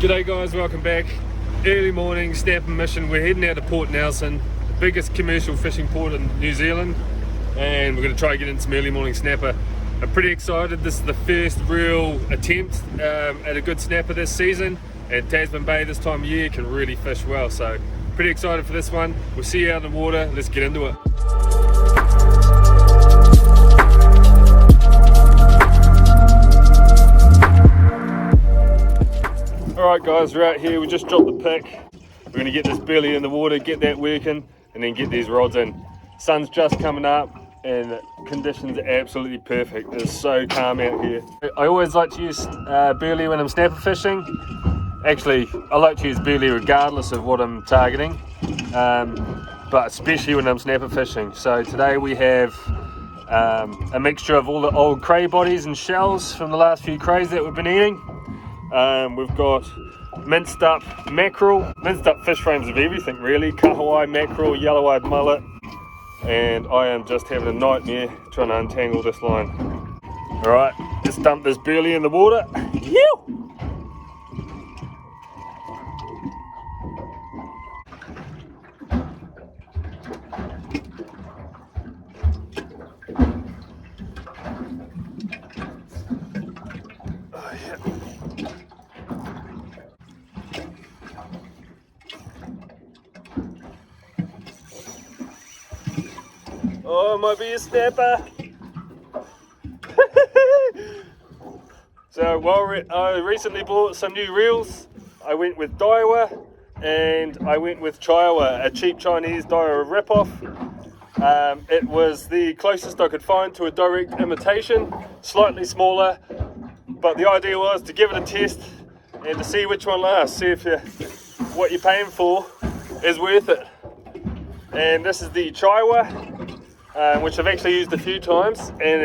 G'day guys, welcome back. Early morning snapping mission. We're heading out to Port Nelson, the biggest commercial fishing port in New Zealand, and we're going to try and get in some early morning snapper. I'm pretty excited. This is the first real attempt at a good snapper this season, and Tasman Bay this time of year can really fish well, so pretty excited for this one. We'll see you out in the water. Let's get into it. Alright guys, we're out here, we just dropped the pick. We're going to get this burley in the water, get that working, and then get these rods in. Sun's just coming up and conditions are absolutely perfect. It's so calm out here. I always like to use burley when I'm snapper fishing. Actually, I like to use burley regardless of what I'm targeting, but especially when I'm snapper fishing. So today we have a mixture of all the old cray bodies and shells from the last few crays that we've been eating. We've got minced up mackerel, minced up fish frames of everything really, kahawai mackerel, yellow-eyed mullet, and I am just having a nightmare trying to untangle this line. Alright, let's dump this burley in the water. Oh, might be a snapper. So I recently bought some new reels. I went with Daiwa and I went with Chaiwa, a cheap Chinese Daiwa ripoff. It was the closest I could find to a direct imitation, slightly smaller, but the idea was to give it a test and to see which one lasts, see if what you're paying for is worth it. And this is the Chaiwa, which I've actually used a few times, and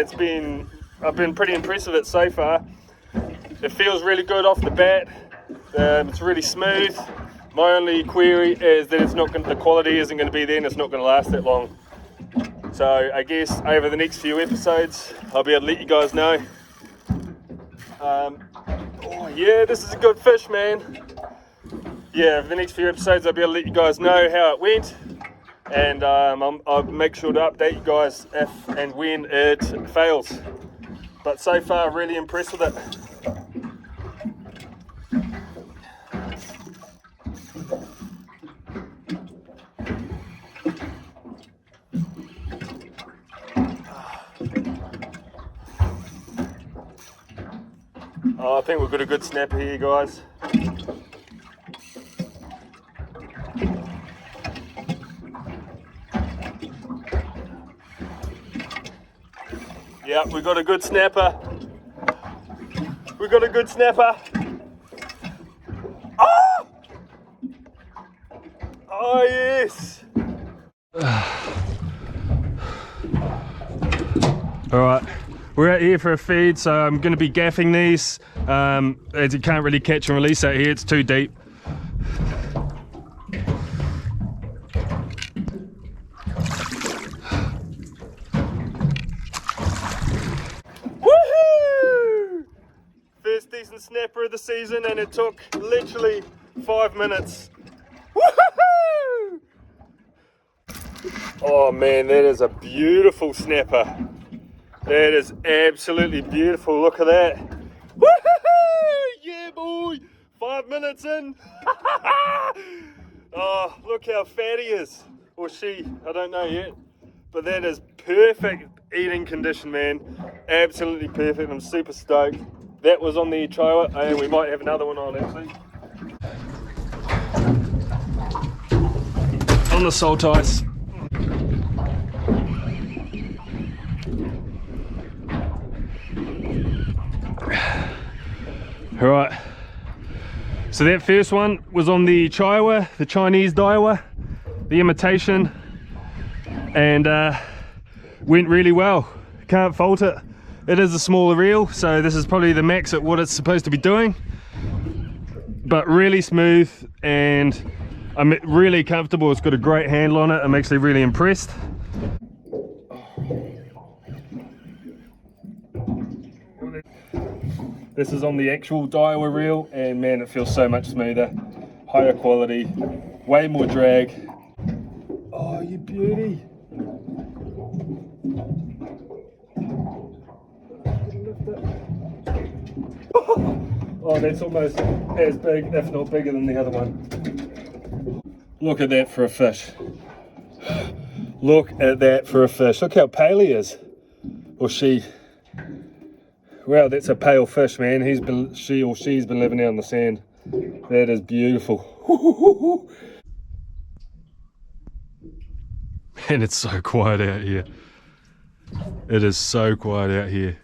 I've been pretty impressed with it so far. It feels really good off the bat. It's really smooth. My only query is that the quality isn't going to be there and it's not going to last that long. So I guess over the next few episodes I'll be able to let you guys know. Oh yeah, this is a good fish, man. Yeah, over the next few episodes I'll be able to let you guys know how it went. And I'll make sure to update you guys if and when it fails. But so far, really impressed with it. Oh, I think we've got a good snapper here, guys. Yeah, we got a good snapper. We got a good snapper. Oh! Oh yes. All right, we're out here for a feed, so I'm going to be gaffing these. As you can't really catch and release out here, it's too deep. Decent snapper of the season, and it took literally 5 minutes. Woohoo! Oh man, that is a beautiful snapper. That is absolutely beautiful. Look at that. Woohoo! Yeah, boy. 5 minutes in. Oh, look how fat he is, or she. I don't know yet, but that is perfect eating condition, man. Absolutely perfect. I'm super stoked. That was on the Chaiwa, and we might have another one on actually. On the salt ice. Alright, so that first one was on the Chaiwa, the Chinese Daiwa, the imitation, and went really well. Can't fault it. It is a smaller reel, so this is probably the max at what it's supposed to be doing, but really smooth, and I'm really comfortable. It's got a great handle on it. I'm actually really impressed. This is on the actual Daiwa reel, and man, it feels so much smoother, higher quality, way more drag. Oh, you beauty. Oh, that's almost as big, if not bigger than the other one. Look at that for a fish. Look at that for a fish. Look how pale he is. Or she. Wow, that's a pale fish, man. She's been living out in the sand. That is beautiful. Man, it's so quiet out here. It is so quiet out here.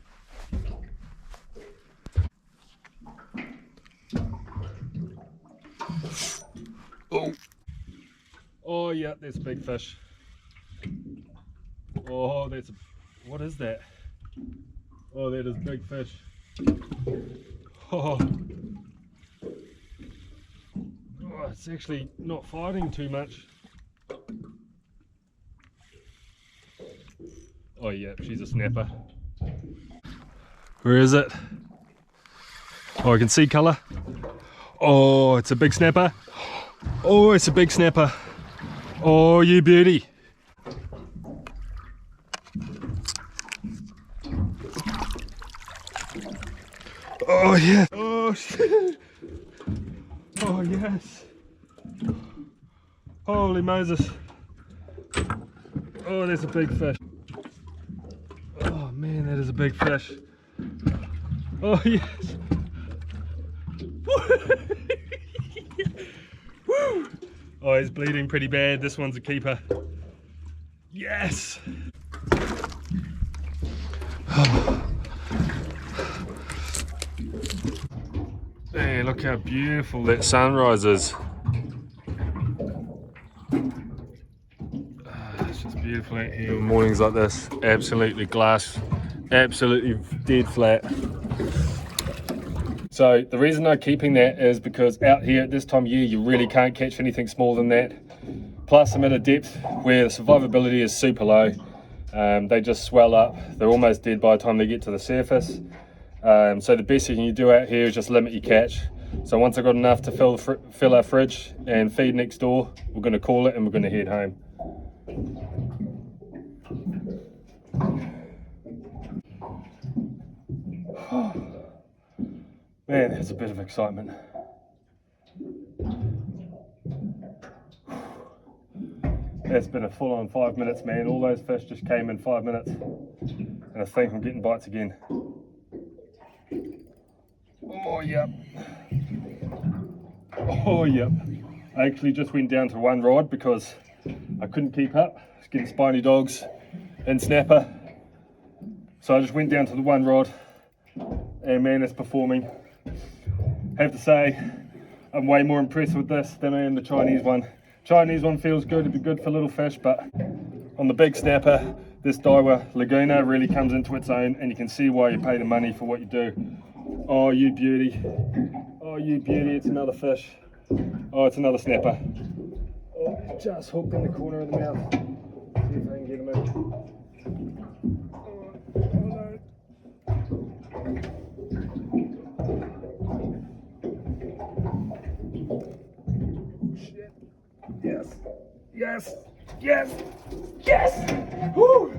Oh yeah, that's a big fish. Oh, what is that? Oh, that is big fish. Oh. Oh, it's actually not fighting too much. Oh yeah, she's a snapper. Where is it? Oh, I can see colour. Oh, it's a big snapper. Oh, it's a big snapper. Oh, you beauty. Oh yeah. Oh shit. Oh yes. Holy Moses. Oh, that's a big fish. Oh man, that is a big fish. Oh yes. Woo. Oh, he's bleeding pretty bad. This one's a keeper. Yes. Hey, look how beautiful that sunrise is. It's just beautiful out here on mornings like this. Absolutely glass, absolutely dead flat. So the reason I'm keeping that is because out here at this time of year you really can't catch anything smaller than that. Plus I'm at a depth where the survivability is super low. They just swell up, they're almost dead by the time they get to the surface. So the best thing you do out here is just limit your catch. So once I've got enough to fill our fridge and feed next door, we're going to call it and we're going to head home. Man, that's a bit of excitement. That's been a full-on 5 minutes, man. All those fish just came in 5 minutes. And I think I'm getting bites again. Oh, yep. Oh, yep. I actually just went down to one rod because I couldn't keep up. I was getting spiny dogs and snapper. So I just went down to the one rod. And man, it's performing. I have to say, I'm way more impressed with this than I am the Chinese one. Chinese one feels good, it'd be good for little fish, but on the big snapper, this Daiwa Laguna really comes into its own, and you can see why you pay the money for what you do. Oh, you beauty. Oh, you beauty, it's another fish. Oh, it's another snapper. Oh, it's just hooked in the corner of the mouth. See if I can get him in. Yes, yes, yes, yes! Woo!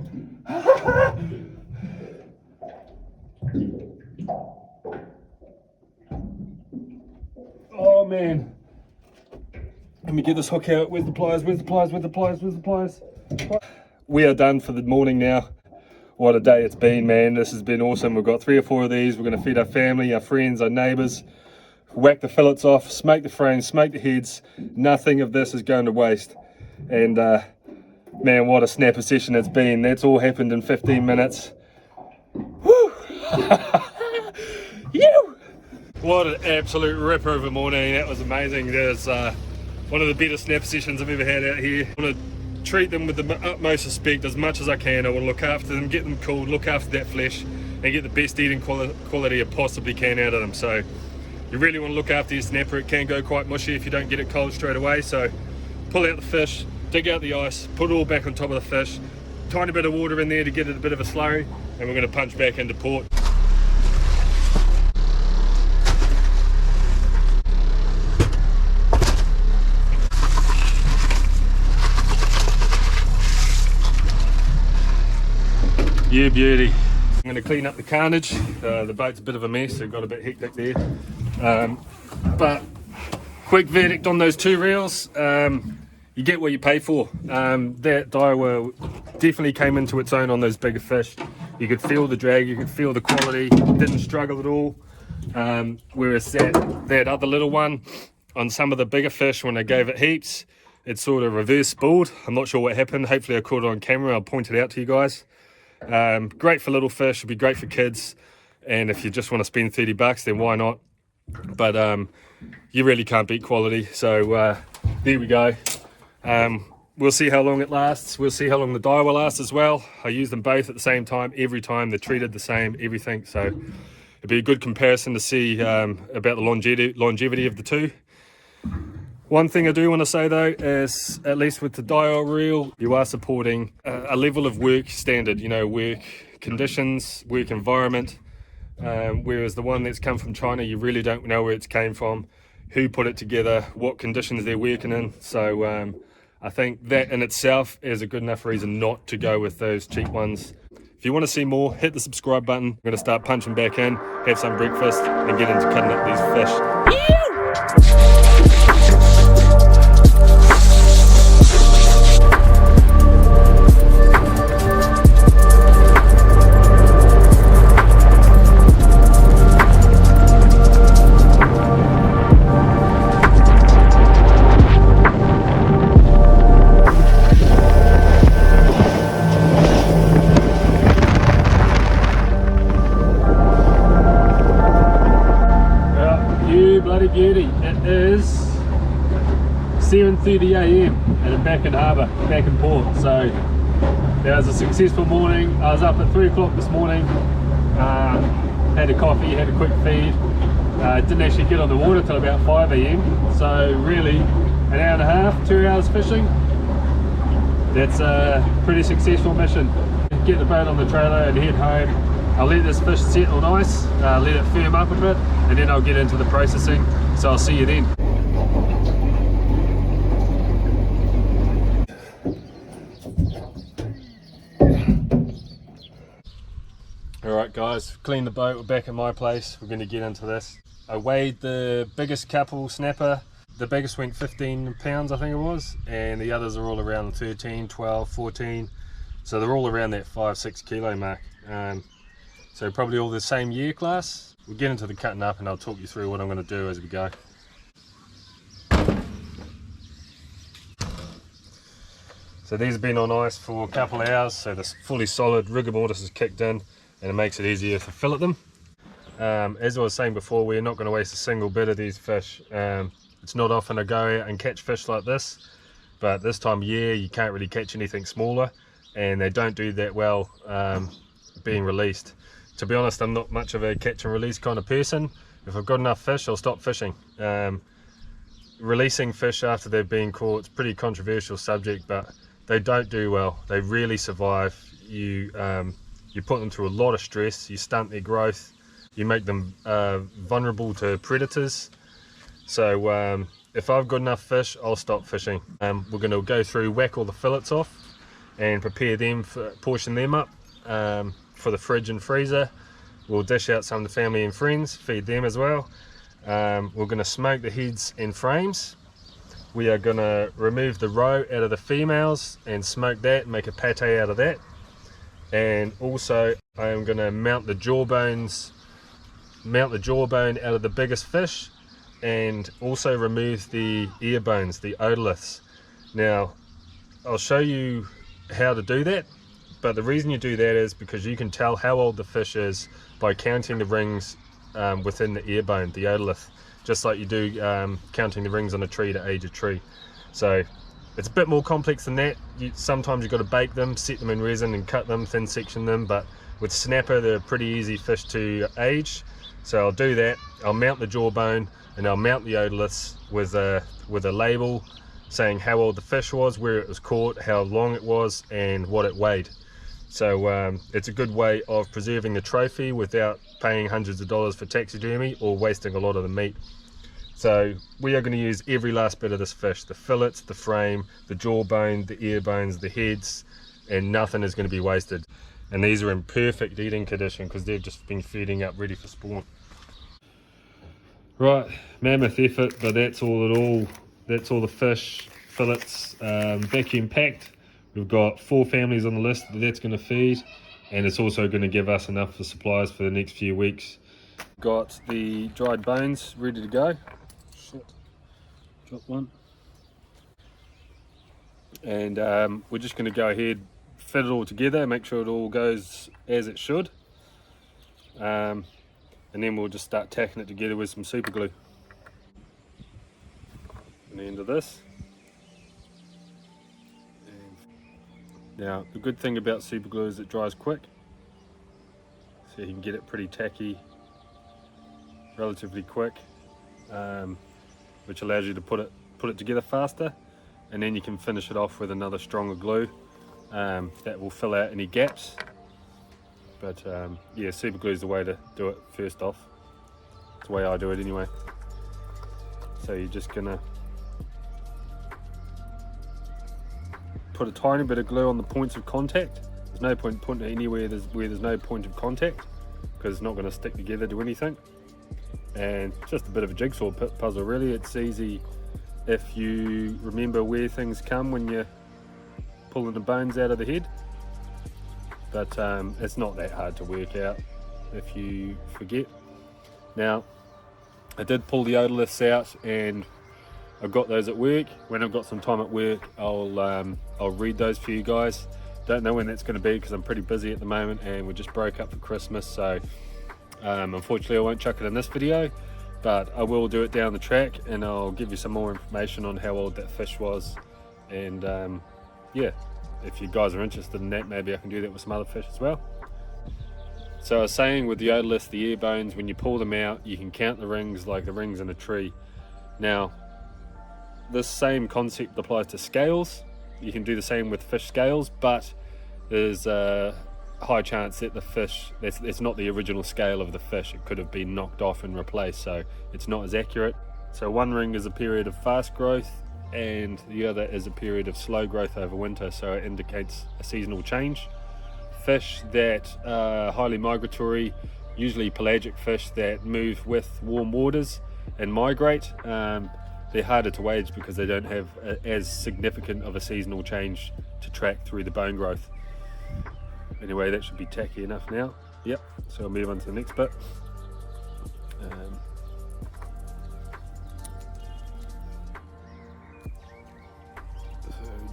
Oh man. Let me get this hook out. Where's the pliers? Where's the pliers? Where's the pliers? Where's the pliers? We are done for the morning now. What a day it's been, man. This has been awesome. We've got 3 or 4 of these. We're going to feed our family, our friends, our neighbours. Whack the fillets off, smoke the frames, smoke the heads. Nothing of this is going to waste. And man, what a snapper session it's been. That's all happened in 15 minutes. Woo! You! What an absolute ripper of a morning. That was amazing. That was one of the better snapper sessions I've ever had out here. I want to treat them with the utmost respect as much as I can. I want to look after them, get them cooled, look after that flesh, and get the best eating quality I possibly can out of them. So you really want to look after your snapper. It can go quite mushy if you don't get it cold straight away. So pull out the fish, dig out the ice, put it all back on top of the fish, tiny bit of water in there to get it a bit of a slurry, and we're going to punch back into port. You beauty. I'm going to clean up the carnage. The boat's a bit of a mess, so it got a bit hectic there. But quick verdict on those 2 reels. You get what you pay for. That Daiwa definitely came into its own on those bigger fish. You could feel the drag, you could feel the quality, didn't struggle at all. Whereas that other little one, on some of the bigger fish, when I gave it heaps, it sort of reverse spooled. I'm not sure what happened. Hopefully I caught it on camera. I'll point it out to you guys. Great for little fish, would be great for kids. And if you just want to spend 30 bucks, then why not? But you really can't beat quality. So there we go. We'll see how long it lasts. We'll see how long the Daiwa lasts as well. I use them both at the same time, every time. They're treated the same, everything. So it'd be a good comparison to see about the longevity of the 2. One thing I do want to say though is, at least with the Daiwa reel, you are supporting a level of work standard, you know, work conditions, work environment. Whereas the one that's come from China, you really don't know where it's came from, who put it together, what conditions they're working in. So I think that in itself is a good enough reason not to go with those cheap ones. If you want to see more, hit the subscribe button. I'm going to start punching back in, have some breakfast, and get into cutting up these fish. Beauty. It is 7:30 a.m. and I'm back in harbour, back in port. So that was a successful morning. I was up at 3 o'clock this morning, had a coffee, had a quick feed, didn't actually get on the water till about 5 a.m. so really an hour and a half, 2 hours fishing. That's a pretty successful mission. Get the boat on the trailer and head home. I'll let this fish settle nice, let it firm up a bit, and then I'll get into the processing. So I'll see you then. Alright guys, cleaned the boat, we're back at my place. We're going to get into this. I weighed the biggest couple snapper. The biggest went 15 pounds I think it was, and the others are all around 13, 12, 14. So they're all around that 5-6 kilo mark. So probably all the same year class. We'll get into the cutting up and I'll talk you through what I'm going to do as we go. So these have been on ice for a couple of hours, so this fully solid rigor mortis is kicked in and it makes it easier to fillet them. As I was saying before, we're not going to waste a single bit of these fish. It's not often I go out and catch fish like this, but this time of year you can't really catch anything smaller, and they don't do that well being released. To be honest, I'm not much of a catch and release kind of person. If I've got enough fish, I'll stop fishing. Releasing fish after they've been caught, it's a pretty controversial subject, but they don't do well. They really survive. You put them through a lot of stress, you stunt their growth, you make them vulnerable to predators. So if I've got enough fish, I'll stop fishing. We're going to go through, whack all the fillets off and prepare them, portion them up for the fridge and freezer. We'll dish out some of the family and friends, feed them as well. We're going to smoke the heads and frames. We are going to remove the roe out of the females and smoke that and make a pate out of that. And also I am going to mount the jawbone out of the biggest fish, and also remove the ear bones, the otoliths. Now I'll show you how to do that, but the reason you do that is because you can tell how old the fish is by counting the rings within the ear bone, the otolith, just like you do counting the rings on a tree to age a tree. So it's a bit more complex than that. Sometimes you've got to bake them, set them in resin and cut them, thin section them, but with snapper they're pretty easy fish to age. So I'll do that. I'll mount the jawbone and I'll mount the otoliths with a label saying how old the fish was, where it was caught, how long it was, and what it weighed. So it's a good way of preserving the trophy without paying hundreds of dollars for taxidermy or wasting a lot of the meat. So we are going to use every last bit of this fish, the fillets, the frame, the jawbone, the ear bones, the heads, and nothing is going to be wasted. And these are in perfect eating condition because they've just been feeding up ready for spawn. Right, mammoth effort, but that's all the fish, fillets, vacuum packed. We've got 4 families on the list that's going to feed, and it's also going to give us enough for supplies for the next few weeks. Got the dried bones ready to go. Shit, dropped one. And we're just going to go ahead, fit it all together, make sure it all goes as it should. And then we'll just start tacking it together with some super glue. And the end of this. Now, the good thing about super glue is it dries quick, so you can get it pretty tacky relatively quick, which allows you to put it together faster, and then you can finish it off with another stronger glue that will fill out any gaps. But yeah, super glue is the way to do it first off. It's the way I do it anyway. So you're just gonna put a tiny bit of glue on the points of contact. There's no point putting it anywhere where there's no point of contact, because it's not going to stick together to anything. And just a bit of a jigsaw puzzle really. It's easy if you remember where things come when you're pulling the bones out of the head, but it's not that hard to work out if you forget. Now, I did pull the odorless out, and I've got those at work. When I've got some time at work, I'll read those for you guys. Don't know when that's going to be because I'm pretty busy at the moment, and we just broke up for Christmas, so unfortunately I won't chuck it in this video, but I will do it down the track, and I'll give you some more information on how old that fish was. And yeah, if you guys are interested in that, maybe I can do that with some other fish as well. So I was saying, with the odorless, the ear bones, when you pull them out, you can count the rings like the rings in a tree. Now, this same concept applies to scales. You can do the same with fish scales, but there's a high chance that the fish, it's not the original scale of the fish. It could have been knocked off and replaced, so it's not as accurate. So one ring is a period of fast growth, and the other is a period of slow growth over winter, so it indicates a seasonal change. Fish that are highly migratory, usually pelagic fish that move with warm waters and migrate, they're harder to age because they don't have as significant of a seasonal change to track through the bone growth. Anyway, that should be tacky enough now. Yep, so I'll move on to the next bit. So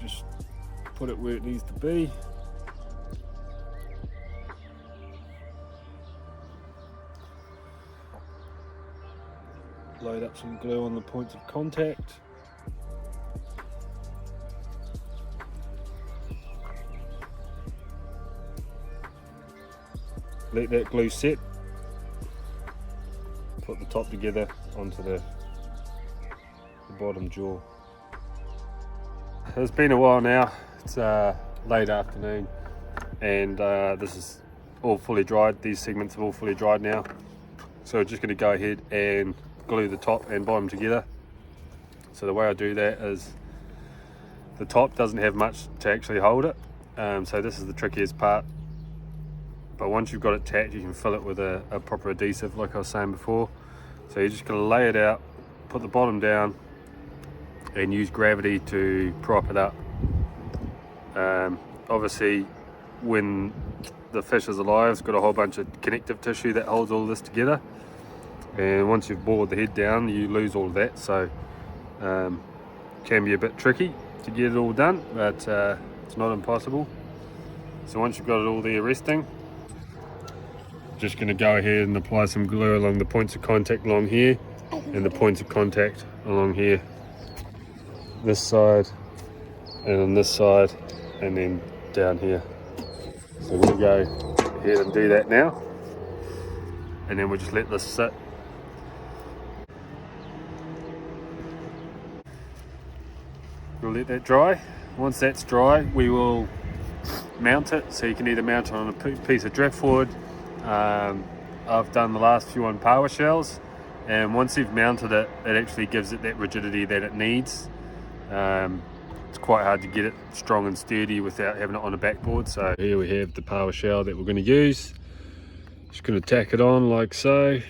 just put it where it needs to be. Load up some glue on the points of contact. Let that glue set. Put the top together onto the bottom jaw. It's been a while now. It's late afternoon, and this is all fully dried. These segments are all fully dried now. So we're just going to go ahead and glue the top and bottom together. So the way I do that is, the top doesn't have much to actually hold it, so this is the trickiest part. But once you've got it tacked, you can fill it with a proper adhesive, like I was saying before. So you're just going to lay it out, put the bottom down, and use gravity to prop it up. Obviously, when the fish is alive, it's got a whole bunch of connective tissue that holds all this together. And once you've bored the head down, you lose all of that. So can be a bit tricky to get it all done, but it's not impossible. So once you've got it all there resting, just going to go ahead and apply some glue along the points of contact along here, and the points of contact along here, this side and on this side, and then down here. So we'll go ahead and do that now, and then we'll just let this sit. We'll let that dry. Once that's dry, we will mount it. So you can either mount it on a piece of driftwood. I've done the last few on power shells, and once you've mounted it, it actually gives it that rigidity that it needs. it's quite hard to get it strong and sturdy without having it on a backboard. So here we have the power shell that we're going to use. Just going to tack it on like so,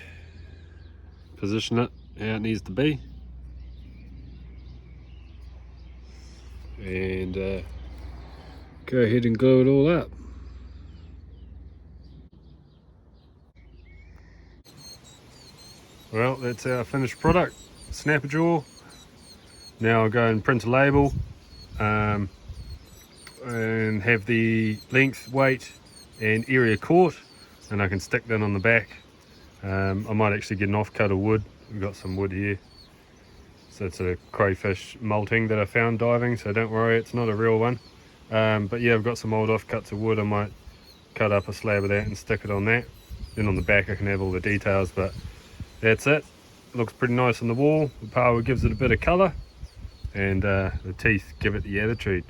position it how it needs to be, and go ahead and glue it all up. Well, that's our finished product, snapper jaw. Now I'll go and print a label and have the length, weight and area caught, and I can stick that on the back. I might actually get an offcut of wood. We've got some wood here. So it's a crayfish molting that I found diving, so don't worry, it's not a real one. But yeah, I've got some old offcuts of wood. I might cut up a slab of that and stick it on that. Then on the back I can have all the details, but that's it. It looks pretty nice on the wall. The power gives it a bit of colour, and the teeth give it the attitude.